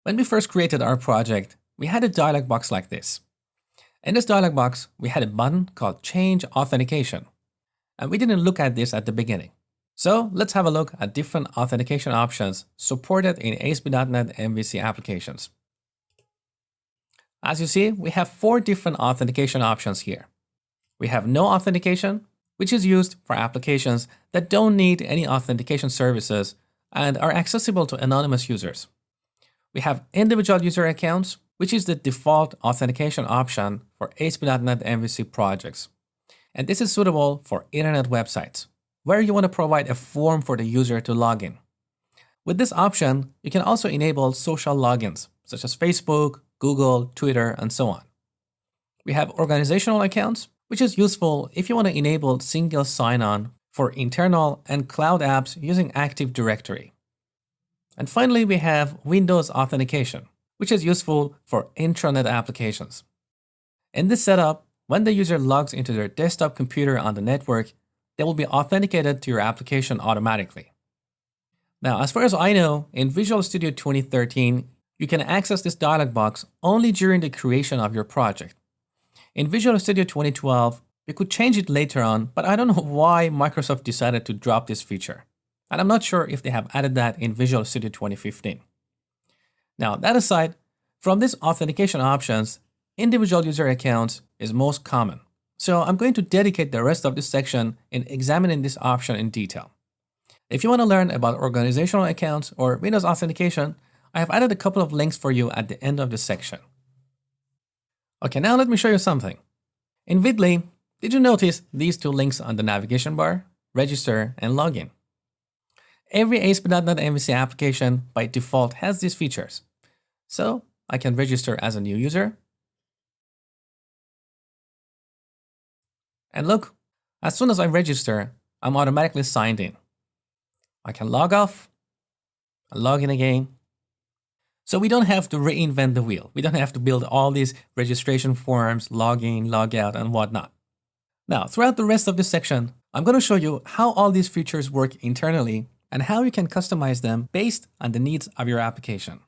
When we first created our project, we had a dialog box like this. In this dialog box, we had a button called Change Authentication, and we didn't look at this at the beginning. So let's have a look at different authentication options supported in ASP.NET MVC applications. As you see, we have 4 different authentication options here. We have no authentication, which is used for applications that don't need any authentication services and are accessible to anonymous users. We have individual user accounts, which is the default authentication option for ASP.NET MVC projects. And this is suitable for internet websites, where you want to provide a form for the user to log in. With this option, you can also enable social logins, such as Facebook, Google, Twitter, and so on. We have organizational accounts, which is useful if you want to enable single sign-on for internal and cloud apps using Active Directory. And finally, we have Windows authentication, which is useful for intranet applications. In this setup, when the user logs into their desktop computer on the network, they will be authenticated to your application automatically. Now, as far as I know, in Visual Studio 2013, you can access this dialog box only during the creation of your project. In Visual Studio 2012, we could change it later on, but I don't know why Microsoft decided to drop this feature. And I'm not sure if they have added that in Visual Studio 2015. Now, that aside, from these authentication options, individual user accounts is most common. So I'm going to dedicate the rest of this section in examining this option in detail. If you want to learn about organizational accounts or Windows authentication, I have added a couple of links for you at the end of this section. Okay, now let me show you something. In Vidly, did you notice these 2 links on the navigation bar? Register and login. Every ASP.NET MVC application by default has these features. So I can register as a new user. And look, as soon as I register, I'm automatically signed in. I can log off, and log in again. So we don't have to reinvent the wheel. We don't have to build all these registration forms, log in, log out, and whatnot. Now, throughout the rest of this section, I'm going to show you how all these features work internally and how you can customize them based on the needs of your application.